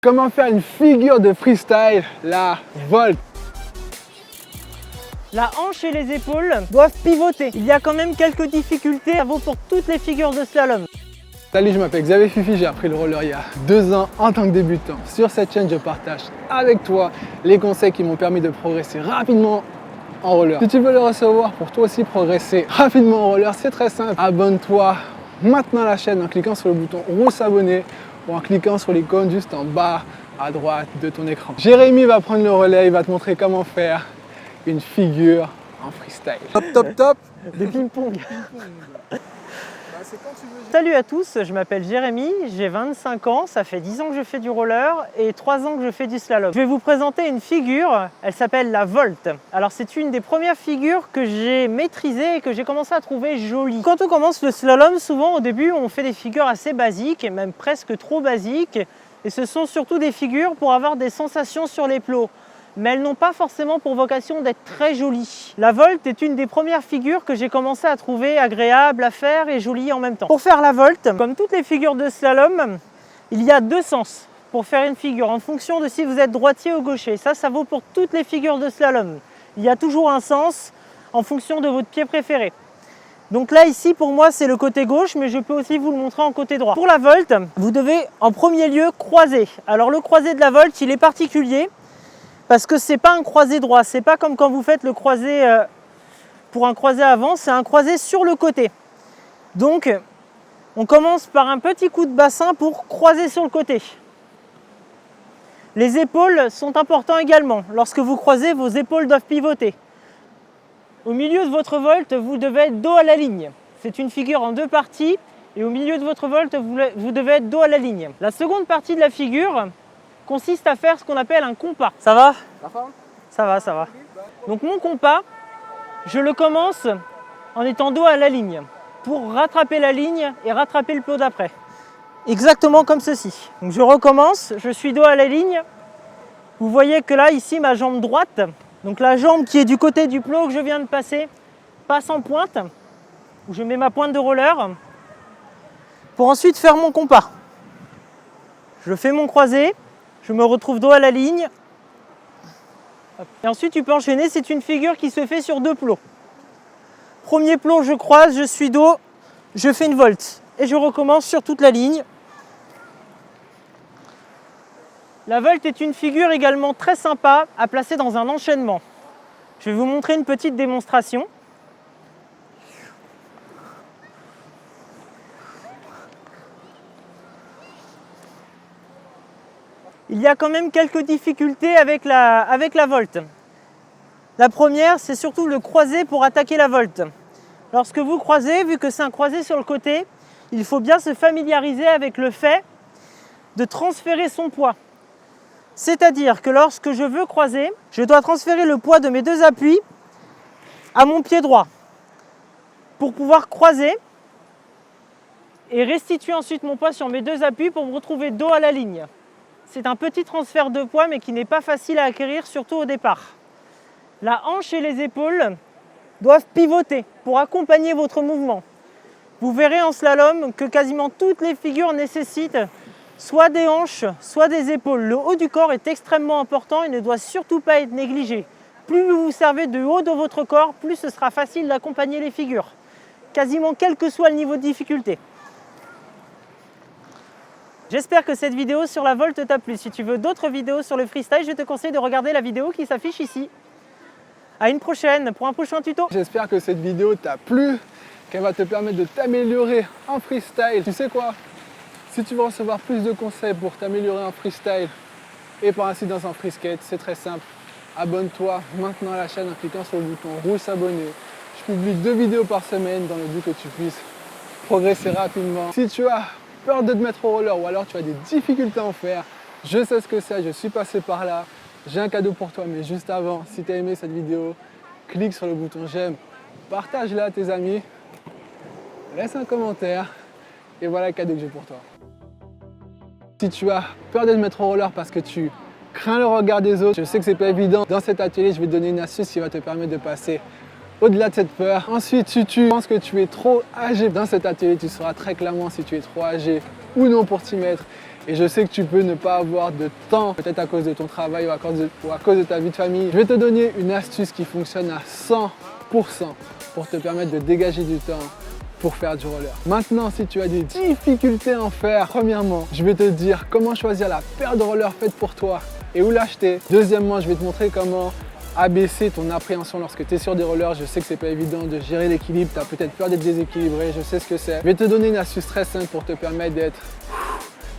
Comment faire une figure de freestyle, la volte? La hanche et les épaules doivent pivoter. Il y a quand même quelques difficultés, ça vaut pour toutes les figures de slalom. Salut, je m'appelle Xavier Fifi, j'ai appris le roller il y a 2 ans en tant que débutant. Sur cette chaîne, je partage avec toi les conseils qui m'ont permis de progresser rapidement en roller. Si tu veux le recevoir pour toi aussi progresser rapidement en roller, c'est très simple. Abonne-toi maintenant à la chaîne en cliquant sur le bouton rouge s'abonner ou en cliquant sur l'icône juste en bas à droite de ton écran. Jérémy va prendre le relais, il va te montrer comment faire une figure en freestyle. Top. Des ping-pong. Salut à tous, je m'appelle Jérémy, j'ai 25 ans, ça fait 10 ans que je fais du roller et 3 ans que je fais du slalom. Je vais vous présenter une figure, elle s'appelle la volte. Alors c'est une des premières figures que j'ai maîtrisées et que j'ai commencé à trouver jolie. Quand on commence le slalom, souvent au début on fait des figures assez basiques et même presque trop basiques. Et ce sont surtout des figures pour avoir des sensations sur les plots. Mais elles n'ont pas forcément pour vocation d'être très jolies. La volte est une des premières figures que j'ai commencé à trouver agréable à faire et jolie en même temps. Pour faire la volte, comme toutes les figures de slalom, il y a 2 sens pour faire une figure en fonction de si vous êtes droitier ou gaucher. Ça vaut pour toutes les figures de slalom. Il y a toujours un sens en fonction de votre pied préféré. Donc là ici pour moi c'est le côté gauche, mais je peux aussi vous le montrer en côté droit. Pour la volte, vous devez en premier lieu croiser. Alors le croisé de la volte, il est particulier. Parce que c'est pas un croisé droit, c'est pas comme quand vous faites le croisé pour un croisé avant, c'est un croisé sur le côté. Donc on commence par un petit coup de bassin pour croiser sur le côté. Les épaules sont importantes également. Lorsque vous croisez, vos épaules doivent pivoter. Au milieu de votre volte, vous devez être dos à la ligne. C'est une figure en 2 parties et au milieu de votre volte, vous devez être dos à la ligne. La seconde partie de la figure consiste à faire ce qu'on appelle un compas. Ça va ? Ça va. Donc mon compas, je le commence en étant dos à la ligne pour rattraper la ligne et rattraper le plot d'après. Exactement comme ceci. Donc je recommence, je suis dos à la ligne. Vous voyez que là, ici, ma jambe droite, donc la jambe qui est du côté du plot que je viens de passer, passe en pointe, où je mets ma pointe de roller, pour ensuite faire mon compas. Je fais mon croisé. Je me retrouve dos à la ligne. Et ensuite, tu peux enchaîner. C'est une figure qui se fait sur 2 plots. Premier plot, je croise, je suis dos, je fais une volte. Et je recommence sur toute la ligne. La volte est une figure également très sympa à placer dans un enchaînement. Je vais vous montrer une petite démonstration. Il y a quand même quelques difficultés avec la volte. La première, c'est surtout le croisé pour attaquer la volte. Lorsque vous croisez, vu que c'est un croisé sur le côté, il faut bien se familiariser avec le fait de transférer son poids. C'est-à-dire que lorsque je veux croiser, je dois transférer le poids de mes 2 appuis à mon pied droit pour pouvoir croiser et restituer ensuite mon poids sur mes 2 appuis pour me retrouver dos à la ligne. C'est un petit transfert de poids, mais qui n'est pas facile à acquérir, surtout au départ. La hanche et les épaules doivent pivoter pour accompagner votre mouvement. Vous verrez en slalom que quasiment toutes les figures nécessitent soit des hanches, soit des épaules. Le haut du corps est extrêmement important et ne doit surtout pas être négligé. Plus vous vous servez du haut de votre corps, plus ce sera facile d'accompagner les figures. Quasiment quel que soit le niveau de difficulté. J'espère que cette vidéo sur la volte t'a plu. Si tu veux d'autres vidéos sur le freestyle, je te conseille de regarder la vidéo qui s'affiche ici. À une prochaine pour un prochain tuto. J'espère que cette vidéo t'a plu, qu'elle va te permettre de t'améliorer en freestyle. Tu sais quoi? Si tu veux recevoir plus de conseils pour t'améliorer en freestyle et par incidence en freeskate, c'est très simple. Abonne-toi maintenant à la chaîne en cliquant sur le bouton rouge s'abonner. Je publie 2 vidéos par semaine dans le but que tu puisses progresser rapidement. Si tu as peur de te mettre au roller ou alors tu as des difficultés à en faire, je sais ce que c'est, je suis passé par là. J'ai un cadeau pour toi, mais juste avant, si tu as aimé cette vidéo, clique sur le bouton j'aime, partage-la à tes amis, laisse un commentaire et voilà le cadeau que j'ai pour toi. Si tu as peur de te mettre au roller parce que tu crains le regard des autres, je sais que c'est pas évident, dans cet atelier je vais te donner une astuce qui va te permettre de passer au-delà de cette peur. Ensuite, si tu penses que tu es trop âgé dans cet atelier, tu sauras très clairement si tu es trop âgé ou non pour t'y mettre. Et je sais que tu peux ne pas avoir de temps, peut-être à cause de ton travail ou à cause de ta vie de famille. Je vais te donner une astuce qui fonctionne à 100% pour te permettre de dégager du temps pour faire du roller. Maintenant, si tu as des difficultés à en faire, premièrement, je vais te dire comment choisir la paire de rollers faite pour toi et où l'acheter. Deuxièmement, je vais te montrer comment abaisser ton appréhension lorsque tu es sur des rollers. Je sais que c'est pas évident de gérer l'équilibre, tu as peut-être peur d'être déséquilibré, je sais ce que c'est. Je vais te donner une astuce très simple pour te permettre d'être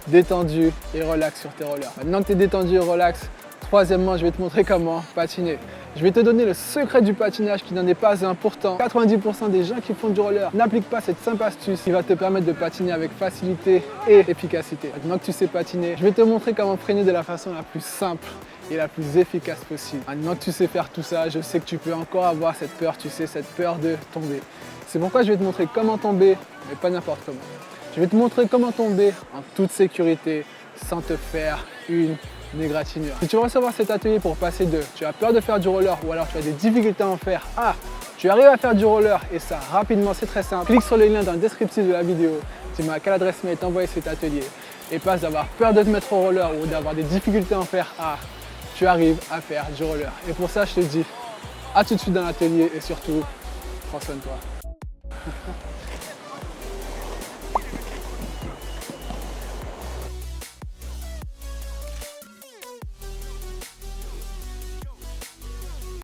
détendu et relax sur tes rollers. Maintenant que tu es détendu et relax, troisièmement, je vais te montrer comment patiner. Je vais te donner le secret du patinage qui n'en est pas un. Pourtant, 90% des gens qui font du roller n'appliquent pas cette simple astuce qui va te permettre de patiner avec facilité et efficacité. Maintenant que tu sais patiner, je vais te montrer comment freiner de la façon la plus simple et la plus efficace possible. Maintenant que tu sais faire tout ça, je sais que tu peux encore avoir cette peur, tu sais, cette peur de tomber. C'est pourquoi je vais te montrer comment tomber, mais pas n'importe comment. Je vais te montrer comment tomber en toute sécurité sans te faire une égratignure. Si tu veux recevoir cet atelier pour passer de tu as peur de faire du roller ou alors tu as des difficultés à en faire à tu arrives à faire du roller et ça rapidement, c'est très simple, clique sur le lien dans le descriptif de la vidéo, dis-moi à quelle adresse mail t'envoyer cet atelier et passe d'avoir peur de te mettre au roller ou d'avoir des difficultés à en faire à tu arrives à faire du roller. Et pour ça, je te dis à tout de suite dans l'atelier et surtout, prends soin de toi.